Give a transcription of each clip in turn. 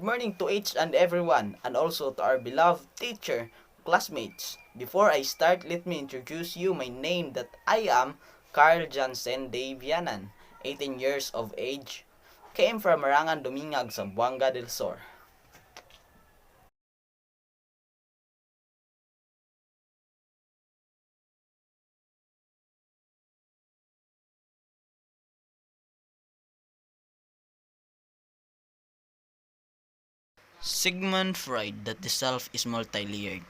morning to each and everyone, and also to our beloved teacher, classmates. Before I start, let me introduce you my name that I am Carl Jansen Davianan, 18 years of age, came from Marangan Dumingag, Zamboanga del Sur. Sigmund Freud, that the self is multi-layered.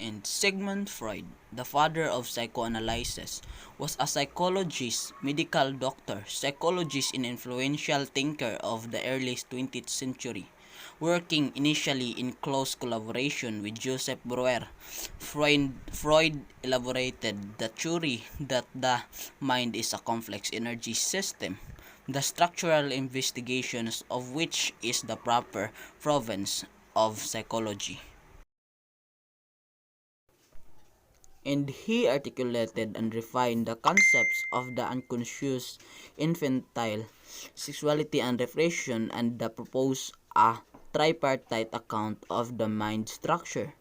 And Sigmund Freud, the father of psychoanalysis, was a psychologist, medical doctor, psychologist and influential thinker of the early 20th century, working initially in close collaboration with Joseph Breuer. Freud elaborated the theory that the mind is a complex energy system, the structural investigations of which is the proper province of psychology. And he articulated and refined the concepts of the unconscious, infantile, sexuality and repression, and proposed a tripartite account of the mind structure,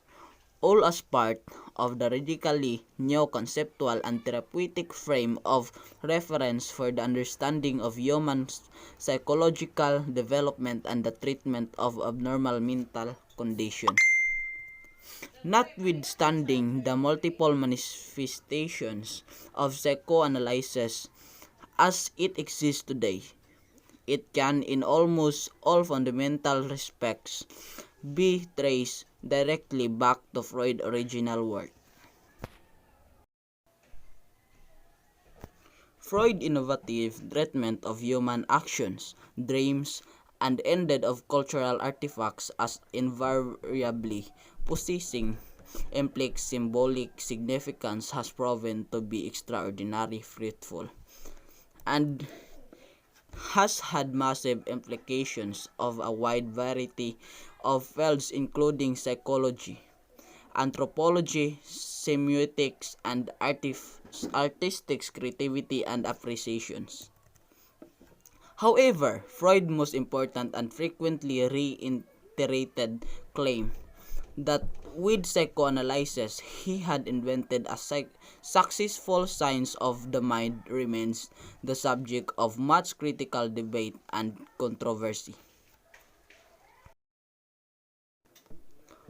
all as part of the radically new conceptual and therapeutic frame of reference for the understanding of human psychological development and the treatment of abnormal mental condition. Notwithstanding the multiple manifestations of psychoanalysis as it exists today, it can in almost all fundamental respects be traced directly back to Freud's original work. Freud's innovative treatment of human actions, dreams, and ended of cultural artifacts as invariably possessing implied symbolic significance has proven to be extraordinarily fruitful and has had massive implications of a wide variety of fields including psychology, anthropology, semiotics, and artistic creativity and appreciations. However, Freud's most important and frequently reiterated claim that with psychoanalysis he had invented a successful science of the mind remains the subject of much critical debate and controversy.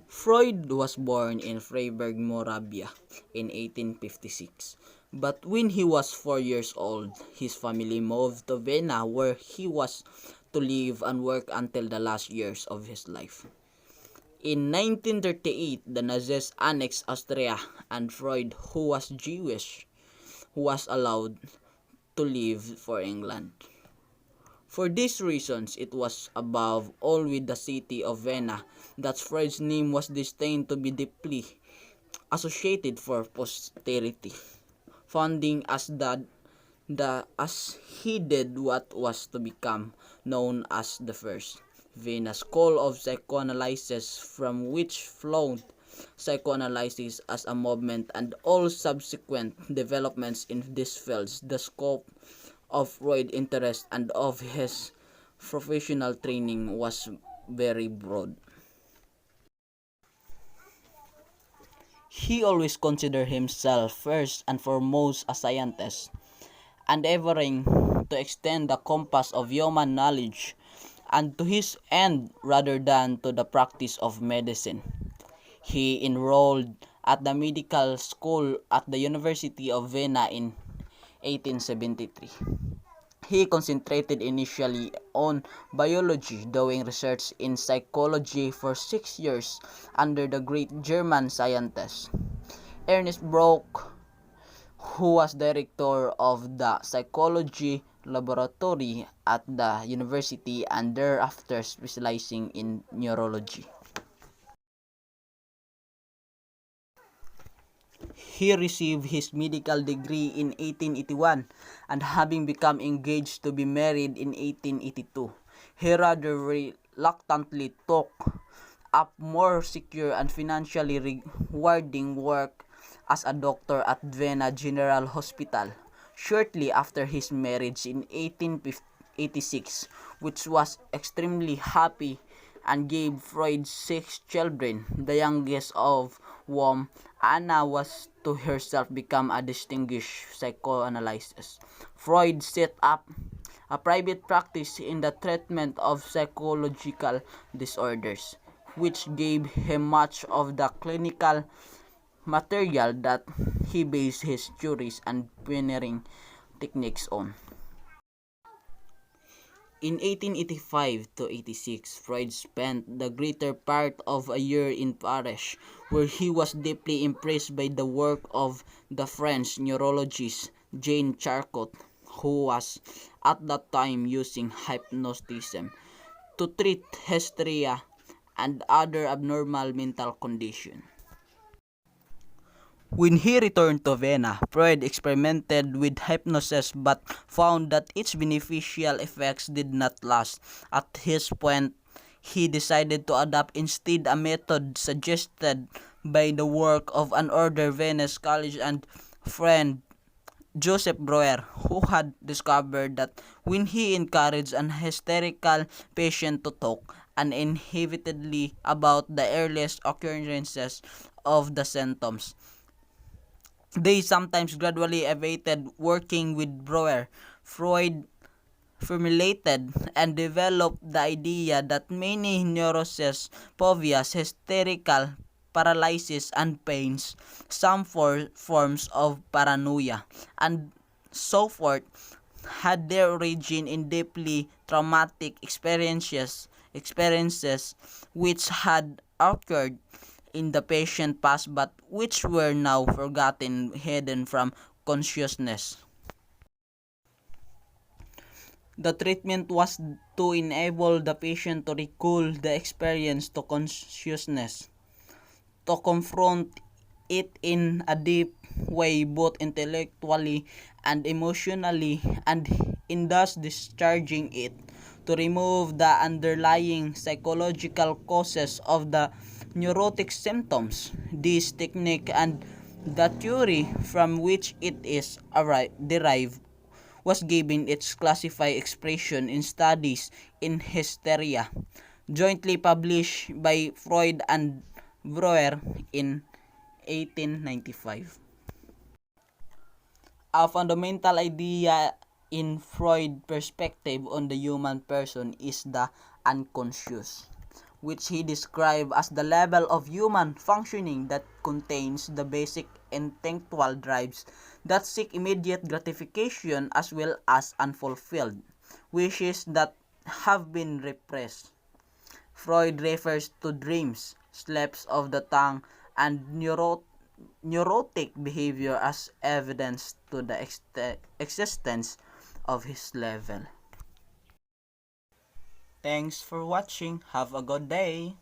Freud was born in Freiburg, Moravia in 1856, but when he was 4 years old, his family moved to Vienna where he was to live and work until the last years of his life. In 1938, the Nazis annexed Austria and Freud, who was Jewish, was allowed to leave for England. For these reasons, it was above all with the city of Vienna that Freud's name was destined to be deeply associated for posterity, founding as he did what was to become known as the first Vienna School of Psychoanalysis, from which flowed psychoanalysis as a movement and all subsequent developments in these fields. The scope of Freud's interest and of his professional training was very broad. He always considered himself first and foremost a scientist, endeavoring to extend the compass of human knowledge and to his end rather than to the practice of medicine. He enrolled at the medical school at the University of Vienna in 1873. He concentrated initially on biology, doing research in psychology for 6 years under the great German scientist Ernst Bloch, who was director of the psychology laboratory at the university and thereafter specializing in neurology. He received his medical degree in 1881 and having become engaged to be married in 1882, he rather reluctantly took up more secure and financially rewarding work as a doctor at Vienna General Hospital shortly after his marriage in 1886, which was extremely happy and gave Freud 6 children, the youngest of whom, Anna, was to herself become a distinguished psychoanalyst. Freud set up a private practice in the treatment of psychological disorders, which gave him much of the clinical material that he based his theories and pioneering techniques on. In 1885 to 86, Freud spent the greater part of a year in Paris, where he was deeply impressed by the work of the French neurologist Jean Charcot, who was at that time using hypnotism to treat hysteria and other abnormal mental conditions. When he returned to Vienna, Freud experimented with hypnosis but found that its beneficial effects did not last. At this point, he decided to adopt instead a method suggested by the work of an order Venice College and friend Joseph Breuer, who had discovered that when he encouraged an hysterical patient to talk uninhibitedly about the earliest occurrences of the symptoms, they sometimes gradually evaded. Working with Breuer, Freud formulated and developed the idea that many neuroses, phobias, hysterical paralysis, and pains, some forms of paranoia, and so forth, had their origin in deeply traumatic experiences which had occurred in the patient past but which were now forgotten, hidden from consciousness. The treatment was to enable the patient to recall the experience to consciousness, to confront it in a deep way both intellectually and emotionally, and in thus discharging it, to remove the underlying psychological causes of the neurotic symptoms. This technique and the theory from which it is derived was given its classified expression in Studies in Hysteria, jointly published by Freud and Breuer in 1895. A fundamental idea in Freud's perspective on the human person is the unconscious, which he described as the level of human functioning that contains the basic instinctual drives that seek immediate gratification as well as unfulfilled wishes that have been repressed. Freud refers to dreams, slips of the tongue, and neurotic behavior as evidence to the existence of his level. Thanks for watching. Have a good day.